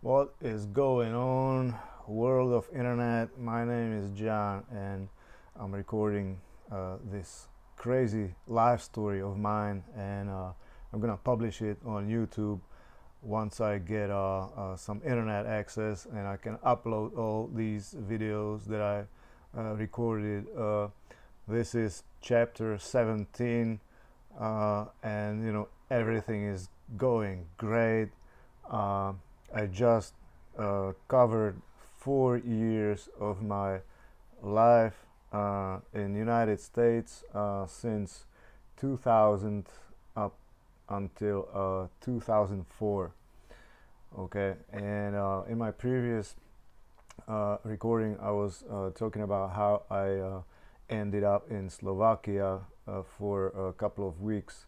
What is going on, world of internet? My name is John, and I'm recording this crazy life story of mine, and I'm gonna publish it on YouTube once I get some internet access, and I can upload all these videos that I recorded. This is chapter 17, and everything is going great. Uh, I just covered 4 years of my life in United States since 2000 up until 2004. Okay, and in my previous recording, I was talking about how I ended up in Slovakia for a couple of weeks,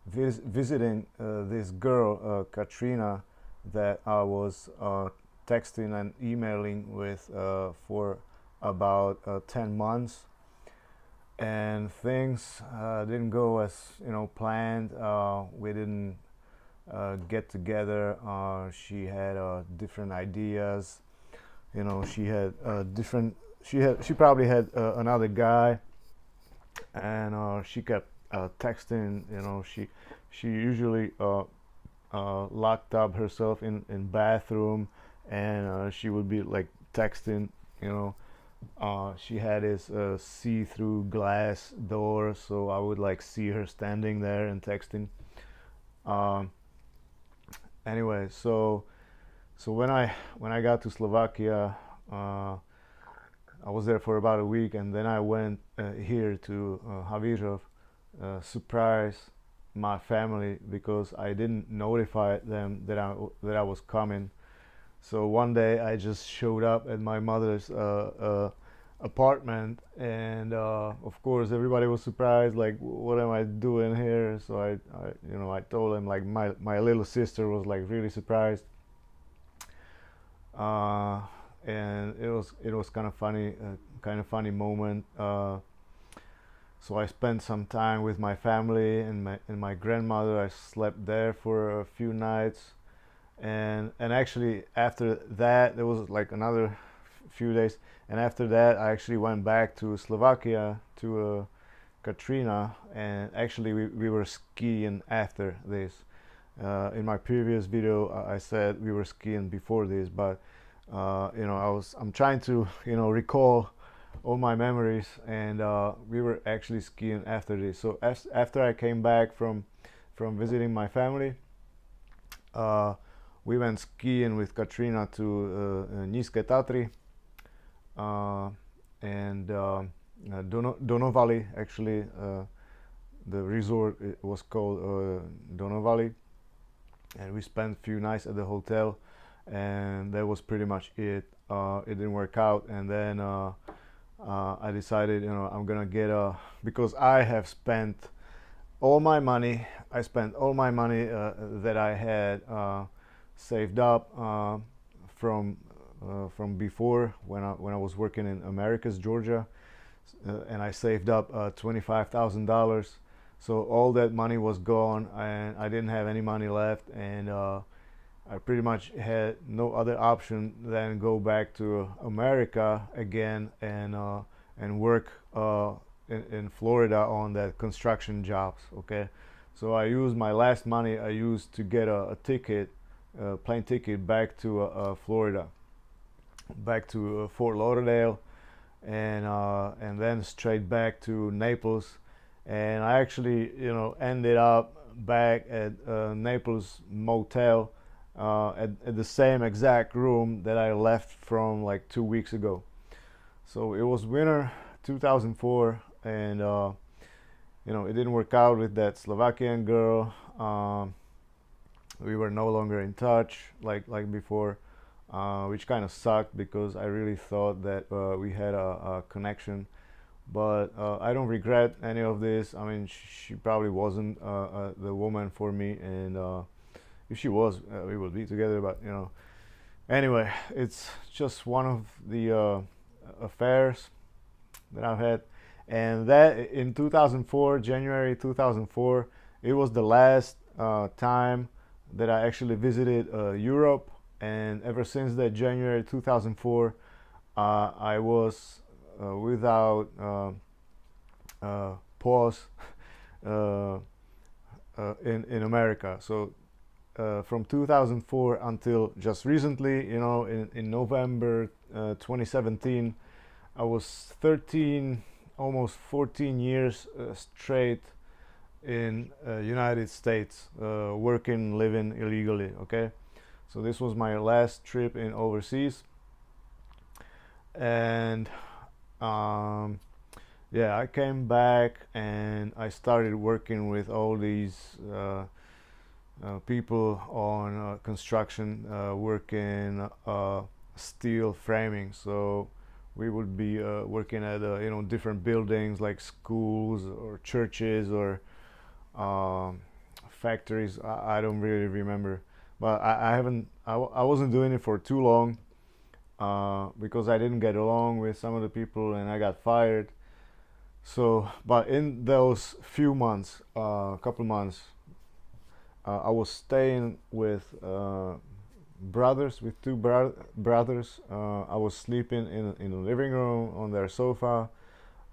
visiting this girl, Katrina, that I was texting and emailing with for about 10 months. And things didn't go as planned. We didn't get together. She had different ideas. She had different. She probably had another guy, and she kept texting. She usually locked up herself in bathroom, and she would be like texting. You know, she had this see-through glass door, so I would like see her standing there and texting. Um, anyway, so when I got to Slovakia, I was there for about a week, and then I went here to Havířov, surprise my family because I didn't notify them that I was coming. So one day I just showed up at my mother's apartment, and of course everybody was surprised. Like, what am I doing here? So I told them like my little sister was like really surprised, uh, and it was kind of funny moment. So I spent some time with my family and my grandmother. I slept there for a few nights, and actually after that there was like another few days, and after that I actually went back to Slovakia to Katrina, and actually we were skiing after this. In my previous video I said we were skiing before this, but I'm trying to recall all my memories, and we were actually skiing after this. So after I came back from visiting my family, uh, we went skiing with Katrina to Nízké Tatry, uh, and Donovali. Actually, the resort was called Donovali, and we spent a few nights at the hotel, and that was pretty much it. It didn't work out, and then I decided, I'm gonna get a because I have spent all my money. I spent all my money that I had saved up from before when I was working in Americus, Georgia, and I saved up $25,000. So all that money was gone, and I didn't have any money left, and I pretty much had no other option than go back to America again and work in Florida on that construction jobs. Okay, so I used my last money. I used to get a ticket, plane ticket back to Florida, back to Fort Lauderdale, and then straight back to Naples. And I actually, ended up back at Naples motel at the same exact room that I left from like 2 weeks ago. So it was winter 2004, and it didn't work out with that Slovakian girl. We were no longer in touch like before, which kind of sucked because I really thought that we had a connection. But I don't regret any of this. I mean, she probably wasn't the woman for me, and if she was, we would be together. But anyway, it's just one of the affairs that I've had, and that in 2004, January 2004, it was the last time that I actually visited Europe, and ever since that January 2004, I was without pause uh, in America. So from 2004 until just recently, in November 2017, I was 13, almost 14 years straight in United States, working, living illegally. Okay, so this was my last trip in overseas, and um, yeah, I came back and I started working with all these people on construction, working steel framing. So we would be working at different buildings like schools or churches or um, factories. I don't really remember, but I haven't. I wasn't doing it for too long because I didn't get along with some of the people and I got fired. So, but in those few months, couple months, I was staying with brothers, with two brothers. I was sleeping in the living room on their sofa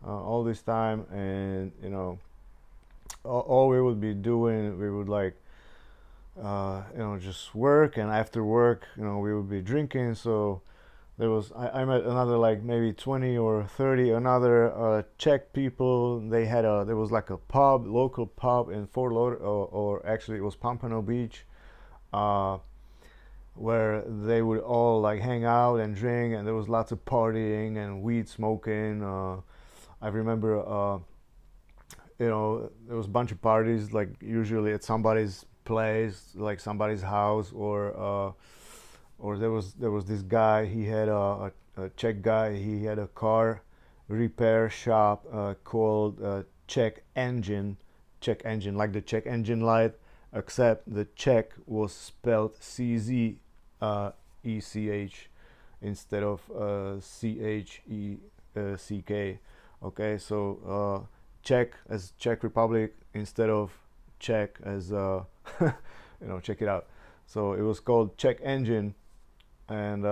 all this time, and all we would be doing, we would like just work, and after work, we would be drinking. So I met another like maybe 20 or 30 another Czech people. There was like a pub, local pub in Fort Lauderdale, or actually it was Pompano Beach, uh, where they would all like hang out and drink, and there was lots of partying and weed smoking. I remember there was a bunch of parties, like usually at somebody's place, like somebody's house, or there was this guy. He had a Czech guy. He had a car repair shop called Czech Engine, like the Czech engine light, except the Czech was spelled CZECH instead of CHECK. Okay, so Czech as Czech Republic instead of Czech as check it out. So it was called Czech Engine, and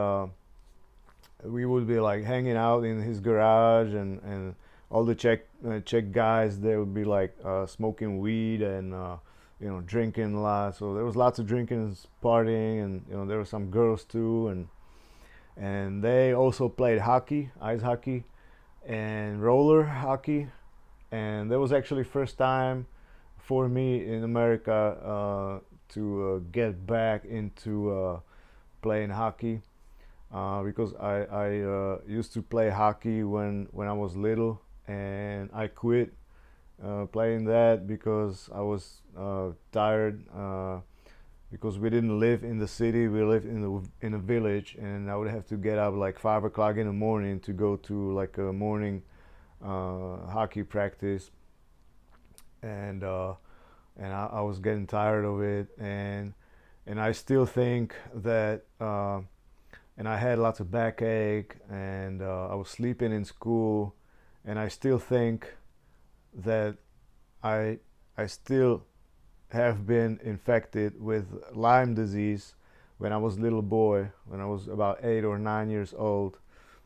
we would be like hanging out in his garage, and all the Czech guys, they would be like smoking weed and drinking a lot. So there was lots of drinking and partying, and there were some girls too, and they also played hockey, ice hockey, and roller hockey. And that was actually first time for me in America to get back into playing hockey, because I used to play hockey when I was little, and I quit playing that because I was tired, because we didn't live in the city. We lived in a village, and I would have to get up like 5 o'clock in the morning to go to like a morning hockey practice, and I was getting tired of it, and I still think that and I had lots of backache, and I was sleeping in school, and I still think that I still have been infected with Lyme disease when I was a little boy, when I was about 8 or 9 years old,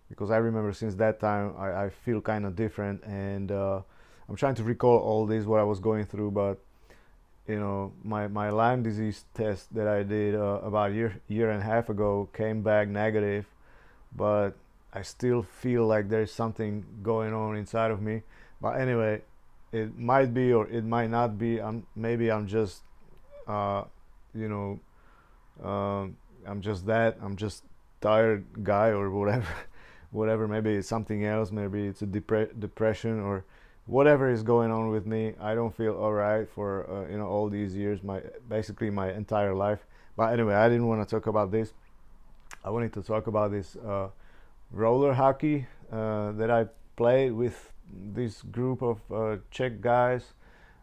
because I remember since that time I feel kind of different, and I'm trying to recall all this what I was going through, but my Lyme disease test that I did about a year and a half ago came back negative, but I still feel like there's something going on inside of me. But anyway, it might be or it might not be. Maybe I'm just uh, you know I'm just tired guy or whatever. Whatever, maybe it's something else, maybe it's a depression or whatever is going on with me. I don't feel all right for all these years, basically my entire life. But anyway, I didn't want to talk about this. I wanted to talk about this roller hockey that I played with this group of Czech guys.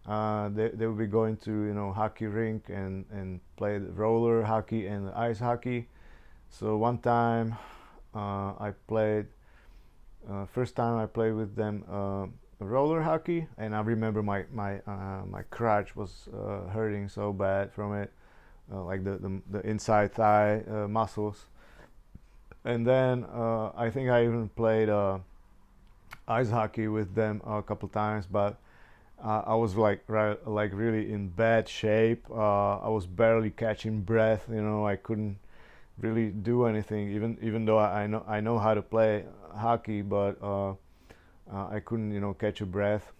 They would be going to hockey rink and play roller hockey and ice hockey. So one time I played first time I played with them roller hockey, and I remember my crotch was hurting so bad from it. like the inside thigh muscles. And then I think I even played ice hockey with them a couple times, but I was like really in bad shape. I was barely catching breath. I couldn't really do anything, even though I know how to play hockey, but I couldn't catch a breath.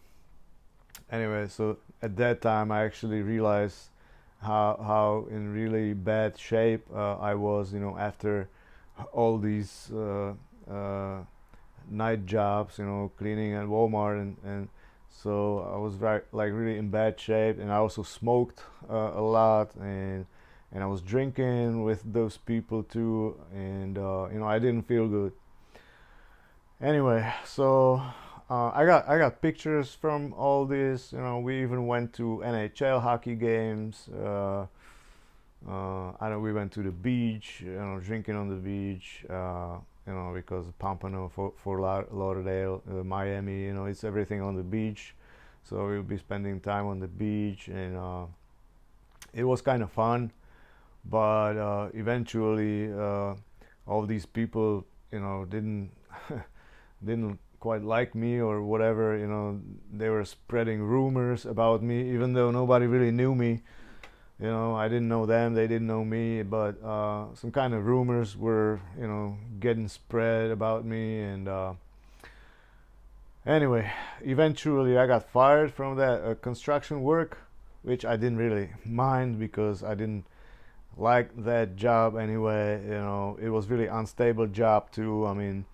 Anyway, so at that time I actually realized how in really bad shape I was. After all these night jobs, cleaning at Walmart, and so I was like really in bad shape, and I also smoked a lot, and I was drinking with those people too, and I didn't feel good. Anyway, so I got pictures from all this. We even went to NHL hockey games. I know we went to the beach, drinking on the beach. Because Pompano, Fort Lauderdale, Miami, it's everything on the beach. So we'll be spending time on the beach, and it was kind of fun. But eventually, all these people, didn't didn't quite like me or whatever. They were spreading rumors about me, even though nobody really knew me. I didn't know them, they didn't know me, but some kind of rumors were, getting spread about me. And anyway, eventually I got fired from that construction work, which I didn't really mind because I didn't like that job anyway. It was really unstable job too. I mean,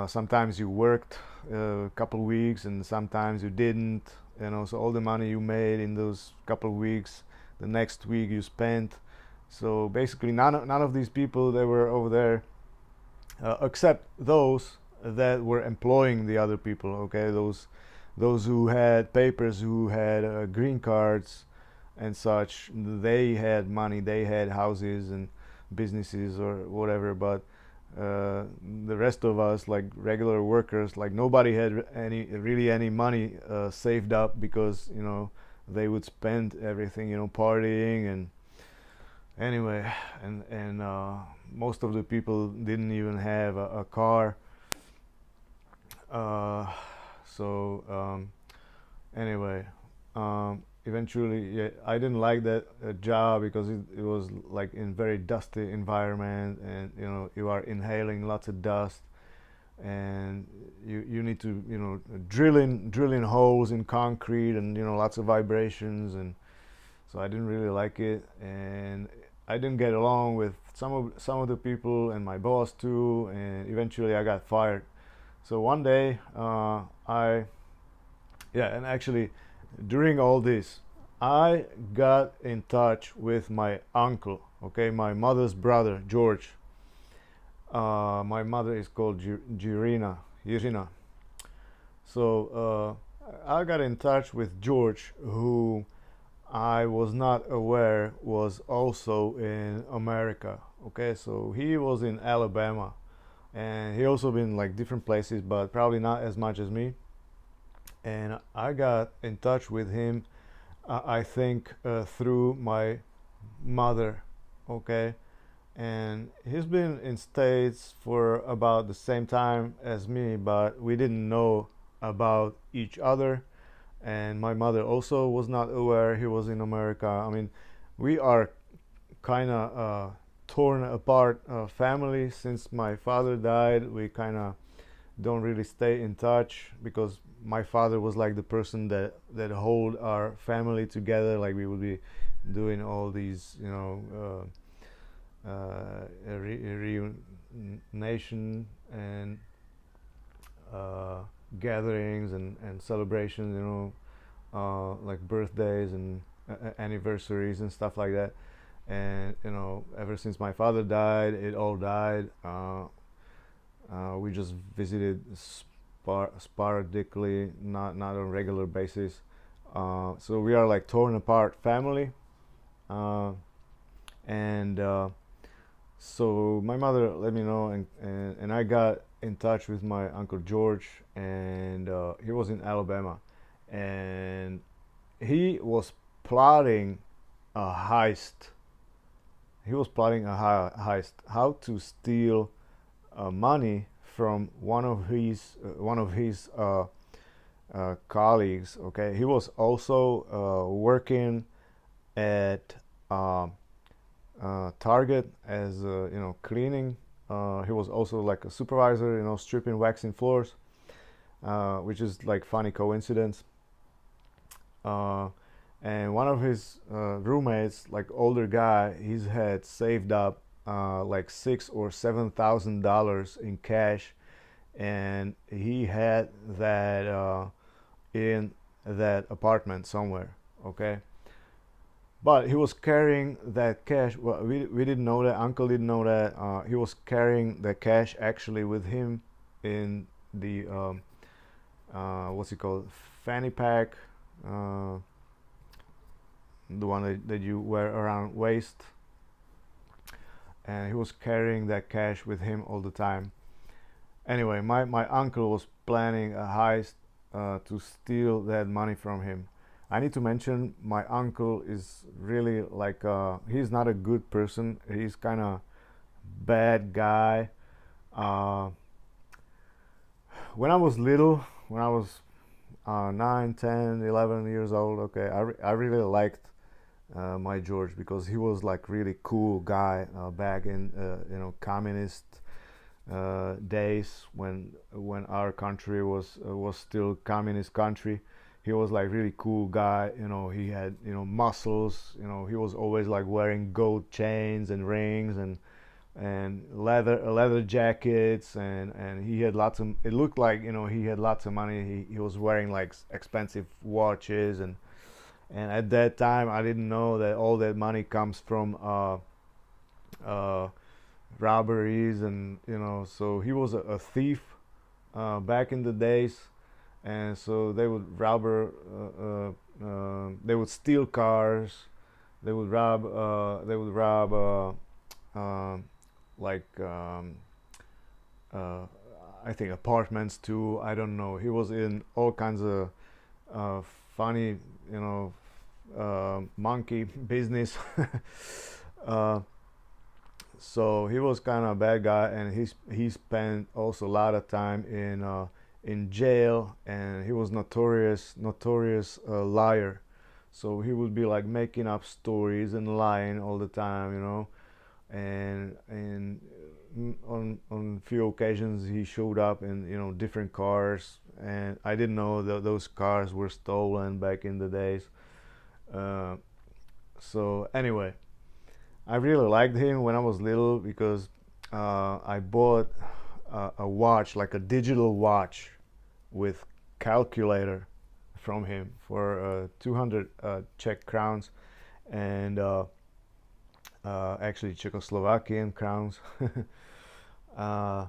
sometimes you worked a couple weeks and sometimes you didn't. So all the money you made in those couple weeks, the next week you spent. So basically, none of these people that were over there, except those that were employing the other people. Okay, those who had papers, who had green cards and such. They had money, they had houses and businesses or whatever. But the rest of us, like regular workers, like nobody had any money saved up, because they would spend everything, partying. And anyway, and most of the people didn't even have a car. uh, so anyway, eventually, yeah, I didn't like that job because it was like in very dusty environment, and you are inhaling lots of dust, and you need to drilling holes in concrete, and lots of vibrations. And so I didn't really like it, and I didn't get along with some of the people and my boss too, and eventually I got fired. So one day, I yeah, and actually during all this, I got in touch with my uncle, okay, my mother's brother, George. My mother is called Irina. So I got in touch with George, who I was not aware was also in America. Okay, so he was in Alabama, and he also been like different places, but probably not as much as me. And I got in touch with him, I think, through my mother. Okay, and he's been in States for about the same time as me, but we didn't know about each other. And my mother also was not aware he was in America. I mean, we are kind of torn apart family since my father died. We kind of don't really stay in touch, because my father was like the person that hold our family together. Like we would be doing all these, reunion and uh, gatherings and celebrations, like birthdays and anniversaries and stuff like that. And ever since my father died, it all died. We just visited sporadically, not on regular basis. So we are like torn apart family. Uh, and So my mother let me know, and I got in touch with my uncle George, and he was in Alabama, and he was plotting a heist. He was plotting a heist, how to steal money from one of his colleagues. Okay, he was also working at uh, Target as cleaning. He was also like a supervisor, stripping, waxing floors, which is like funny coincidence. Uh, and one of his roommates, like older guy, he's had saved up like $6,000 or $7,000 in cash, and he had that in that apartment somewhere. Okay, but he was carrying that cash. Well, we didn't know that. Uncle didn't know that. He was carrying the cash actually with him in the what's it called, fanny pack, uh, the one that you wear around waist. And he was carrying that cash with him all the time. Anyway, my uncle was planning a heist to steal that money from him. I need to mention my uncle is really like he's not a good person. He's kind of bad guy. Uh, when I was little, when I was 9, 10, 11 years old, okay, I really liked my George because he was like really cool guy back in communist days when our country was still communist country. He was like really cool guy. He had muscles. He was always like wearing gold chains and rings and leather jackets, and he had lots of. It looked like he had lots of money. He was wearing like expensive watches, and at that time I didn't know that all that money comes from uh, robberies, and so he was a thief back in the days. And so they would they would steal cars, they would rob um like uh, I think apartments too. I don't know. He was in all kinds of uh, funny, you know, monkey business. uh, so he was kind of a bad guy, and he spent also a lot of time in jail, and he was notorious liar. So he would be like making up stories and lying all the time, and on few occasions he showed up in different cars, and I didn't know that those cars were stolen back in the days. Uh, so anyway, I really liked him when I was little because I bought a watch, like a digital watch with calculator from him for 200 Czech crowns, and actually Czechoslovakian crowns. uh,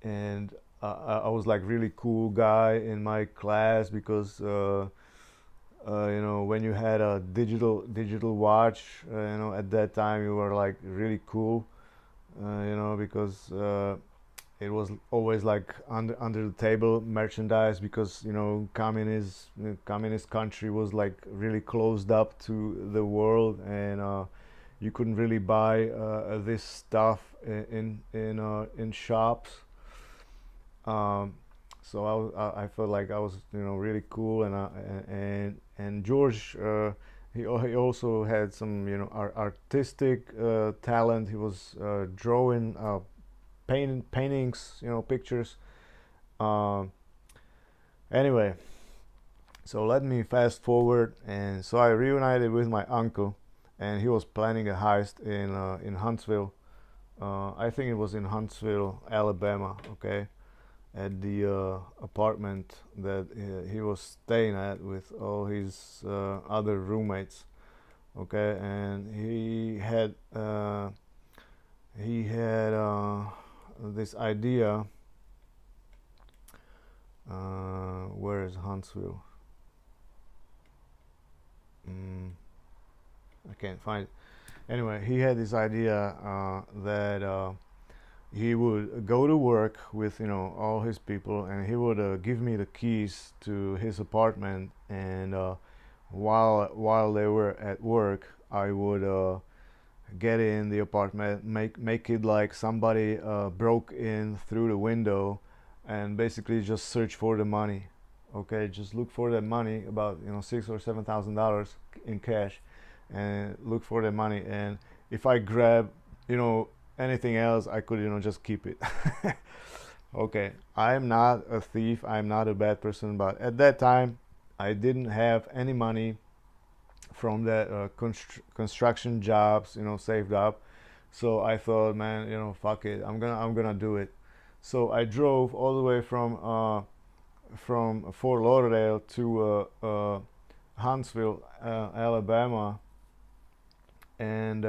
and I was like really cool guy in my class because when you had a digital watch, at that time you were like really cool, because it was always like under the table merchandise, because communist country was like really closed up to the world, and you couldn't really buy this stuff in shops. um, so I felt like I was really cool, and George, he also had some artistic talent. He was drawing paintings, pictures. um, Anyway, so let me fast forward, and so I reunited with my uncle, and he was planning a heist in Huntsville. I think it was in Huntsville, Alabama. Okay, at the apartment that he was staying at with all his other roommates. Okay, and he had this idea. Where is Huntsville? Mm, I can't find it. Anyway, he had this idea that he would go to work with all his people, and he would give me the keys to his apartment, and while they were at work, I would get in the apartment, make it like somebody broke in through the window, and basically just search for the money. Okay, just look for the money, about $6,000 or $7,000 in cash, and look for the money. And if I grab, you know, anything else, I could, just keep it. Okay, I'm not a thief. I'm not a bad person, but at that time, I didn't have any money from the construction jobs, saved up. So I thought, man, fuck it, I'm gonna do it. So I drove all the way from Fort Lauderdale to Huntsville, Alabama, and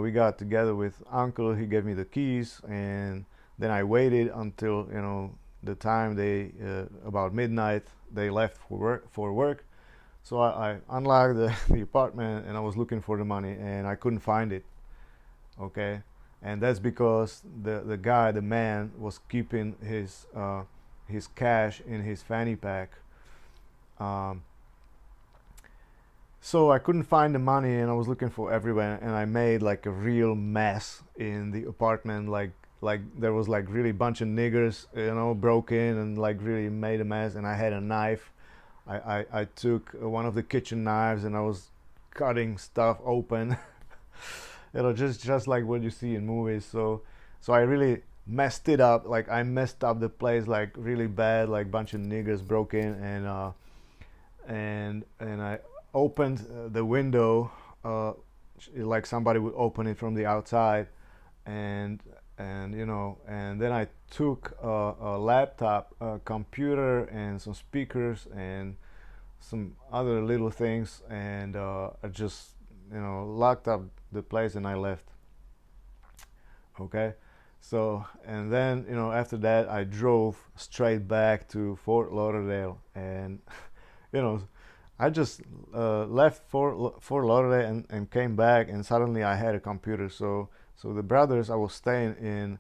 we got together with Uncle. He gave me the keys, and then I waited until the time they about midnight they left for work. So I unlocked the apartment, and I was looking for the money, and I couldn't find it. Okay, and that's because the guy, the man, was keeping his cash in his fanny pack. Um, so I couldn't find the money, and I was looking for everywhere, and I made like a real mess in the apartment. Like there was like really bunch of niggers, broke in and like really made a mess. And I had a knife. I took one of the kitchen knives, and I was cutting stuff open. Just like what you see in movies. So I really messed it up. Like I messed up the place like really bad. Like bunch of niggers broke in, and I opened the window, like somebody would open it from the outside, and and then I took a laptop, a computer, and some speakers and some other little things, and I just locked up the place, and I left. Okay, so and then after that I drove straight back to Fort Lauderdale, and you know I just left Fort Lauderdale, and came back, and suddenly I had a computer. So the brothers I was staying in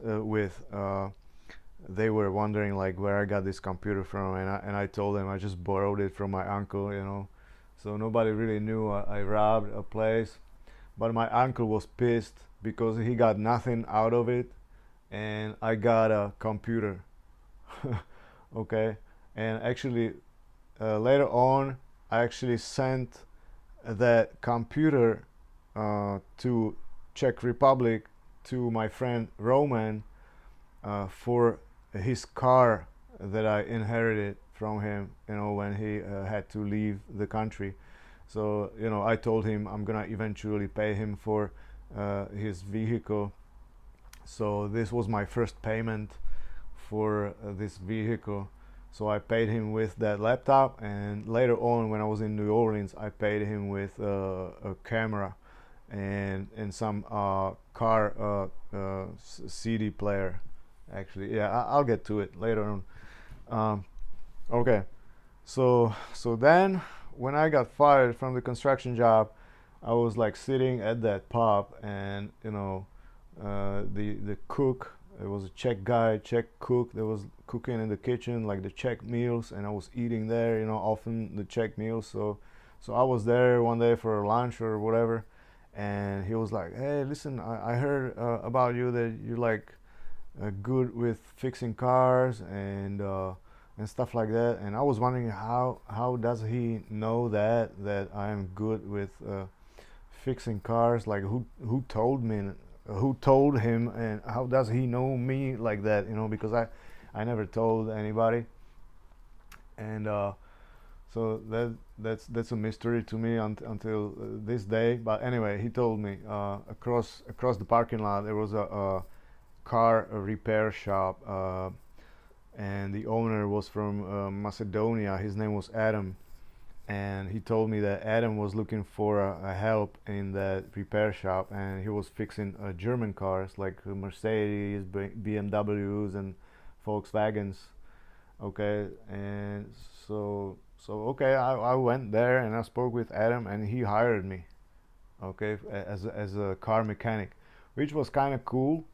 with, they were wondering like where I got this computer from, and I told them I just borrowed it from my uncle. So nobody really knew I robbed a place, but my uncle was pissed because he got nothing out of it, and I got a computer. Okay, and actually later on I actually sent that computer to Czech Republic to my friend Roman for his car that I inherited from him, when he had to leave the country. So, I told him I'm gonna eventually pay him for his vehicle. So this was my first payment for this vehicle. So I paid him with that laptop, and later on, when I was in New Orleans, I paid him with a camera and some car CD player. Actually, yeah, I'll get to it later on. Um, okay, so then when I got fired from the construction job, I was like sitting at that pub, and the cook, it was a Czech guy, Czech cook that was cooking in the kitchen, like the Czech meals, and I was eating there, often the Czech meals. So I was there one day for lunch or whatever, and he was like, "Hey, listen, I heard about you, that you're like good with fixing cars and stuff like that." And I was wondering how does he know that I'm good with fixing cars? Like who told me? Who told him, and how does he know me like that? Because I never told anybody, and so that's a mystery to me until this day. But anyway, he told me across the parking lot there was a car repair shop, and the owner was from Macedonia. His name was Adam, and he told me that Adam was looking for a help in that repair shop, and he was fixing German cars like Mercedes, BMWs, and Volkswagens. Okay, and so okay, I went there and I spoke with Adam, and he hired me. Okay, as a car mechanic, which was kind of cool,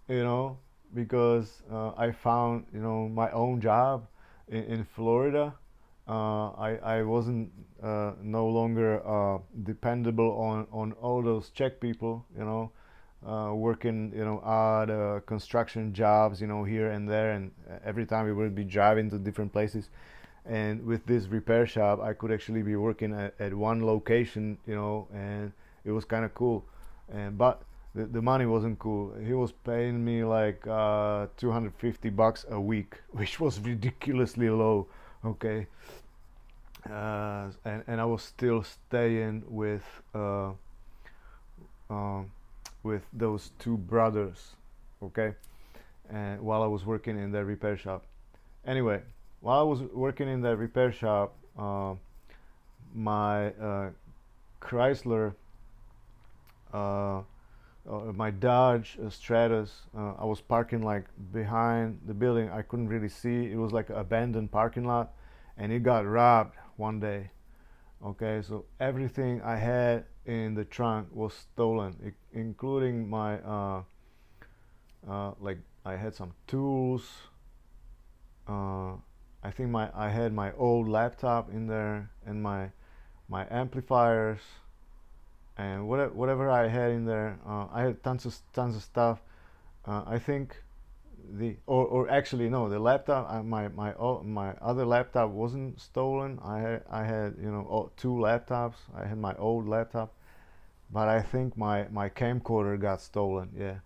you know, because I found my own job in Florida, I wasn't no longer dependable on all those Czech people, working, odd construction jobs, here and there, and every time we would be driving to different places. And with this repair shop, I could actually be working at one location, and it was kind of cool. And but the money wasn't cool. He was paying me like $250 a week, which was ridiculously low. Okay, and I was still staying with those two brothers. Okay, and while I was working in the repair shop. Anyway, while I was working in the repair shop, my Chrysler, uh, my Dodge Stratus, I was parking like behind the building. I couldn't really see. It was like an abandoned parking lot, and it got robbed one day. Okay, so everything I had in the trunk was stolen, including my like I had some tools. Uh, I think I had my old laptop in there and my amplifiers and whatever I had in there. I had tons of stuff. I think or actually no, the laptop, my other laptop wasn't stolen. I had two laptops. I had my old laptop, but I think my camcorder got stolen. Yeah,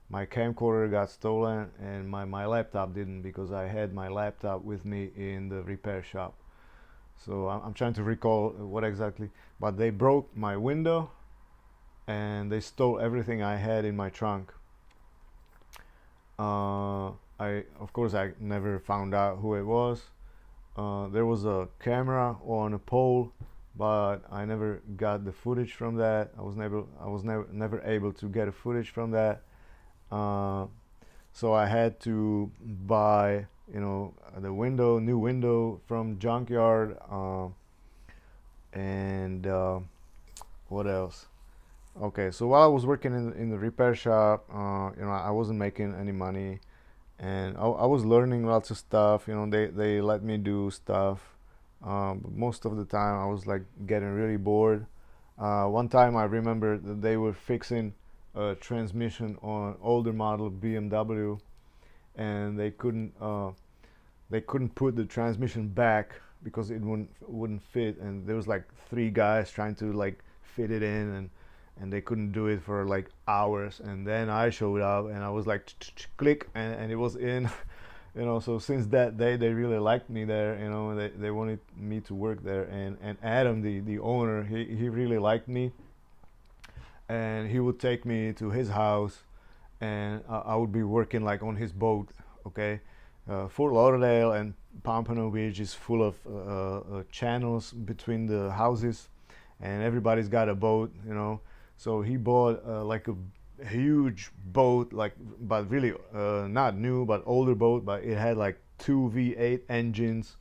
my camcorder got stolen, and my laptop didn't, because I had my laptop with me in the repair shop. So I'm trying to recall what exactly, but they broke my window and they stole everything I had in my trunk. I Of course I never found out who it was. There was a camera on a pole, but I never got the footage from that. I was never able to get a footage from that. Uh, so I had to buy, the new window from junkyard. And what else? Okay, so while I was working in the repair shop, I wasn't making any money, and I was learning lots of stuff. They let me do stuff, but most of the time I was like getting really bored. One time I remember that they were fixing a transmission on older model BMW, and they couldn't put the transmission back because it wouldn't fit, and there was like three guys trying to like fit it in, and they couldn't do it for like hours. And then I showed up and I was like click, and it was in. So since that day they really liked me there. They wanted me to work there, and Adam, the owner, he really liked me, and he would take me to his house, and I would be working like on his boat. Okay, Fort Lauderdale and Pompano Beach is full of channels between the houses, and everybody's got a boat. So he bought like a huge boat, like, but really not new, but older boat, but it had like two V8 engines,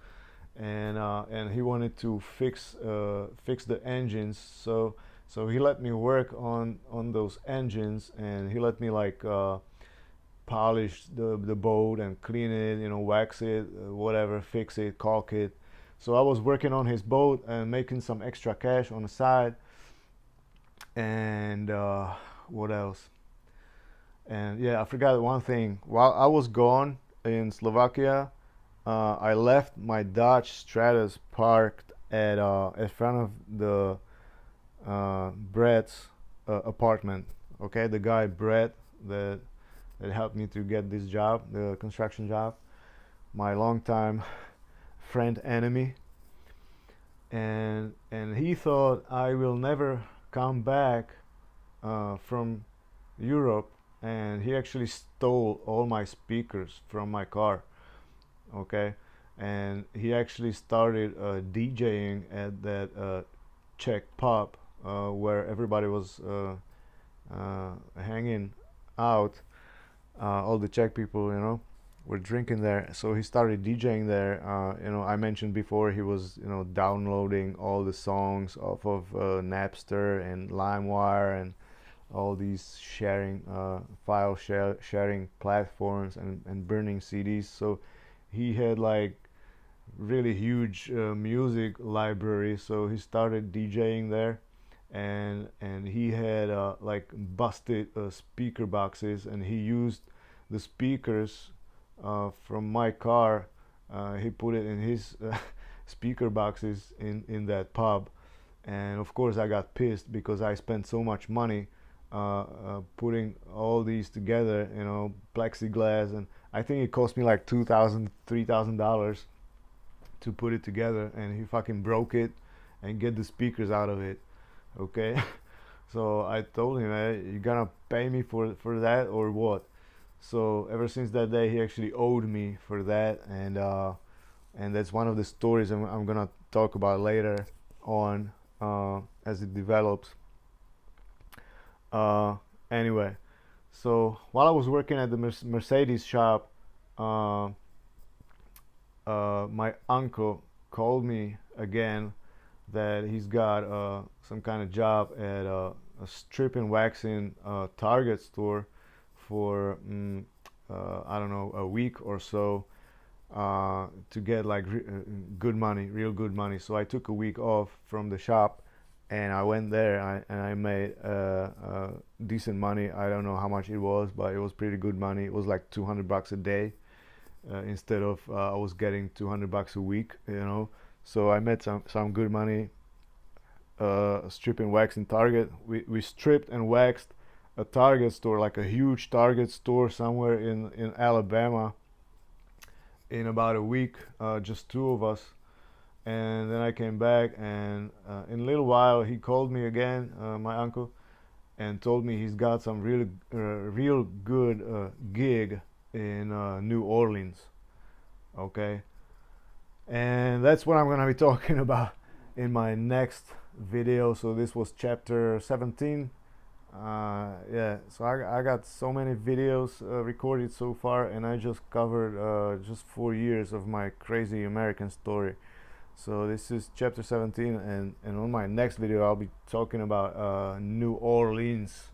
and he wanted to fix the engines. So he let me work on those engines, and he let me like polish the boat and clean it, wax it, whatever, fix it, caulk it. So I was working on his boat and making some extra cash on the side. And what else? And yeah, I forgot one thing. While I was gone in Slovakia, I left my Dodge Stratus parked at in front of the Brett's apartment. Okay, the guy Brett that helped me to get this job, the construction job, my longtime friend enemy, and he thought I will never come back from Europe, and he actually stole all my speakers from my car. Okay, and he actually started DJing at that Czech pub where everybody was hanging out. All the Czech people, were drinking there. So he started DJing there. I mentioned before he was, downloading all the songs off of Napster and LimeWire and all these sharing platforms, and burning CDs. So he had like really huge music library, so he started DJing there, and he had like busted speaker boxes, and he used the speakers from my car. He put it in his speaker boxes in that pub, and of course I got pissed because I spent so much money putting all these together, you know, plexiglass, and I think it cost me like $2,000, $3,000 to put it together, and he fucking broke it and get the speakers out of it. Okay. So I told him, hey, you gonna pay me for that or what? So ever since that day, he actually owed me for that, and that's one of the stories I'm gonna talk about later on as it develops. Uh, anyway, so while I was working at the Mercedes shop, uh, my uncle called me again that he's got some kind of job at a strip and waxing Target store for I don't know, a week or so, to get like good money, real good money. So I took a week off from the shop, and I went there, and I made decent money. I don't know how much it was, but it was pretty good money. It was like $200 a day, instead of I was getting $200 a week, you know. So I made some good money stripping wax in Target. We stripped and waxed a Target store, like a huge Target store somewhere in Alabama, in about a week, just two of us. And then I came back, and in a little while he called me again, my uncle, and told me he's got some real good gig in New Orleans. Okay, and that's what I'm gonna be talking about in my next video. So this was chapter 17. Yeah, so I got so many videos recorded so far, and I just covered just 4 years of my crazy American story. So this is chapter 17, and on my next video I'll be talking about New Orleans.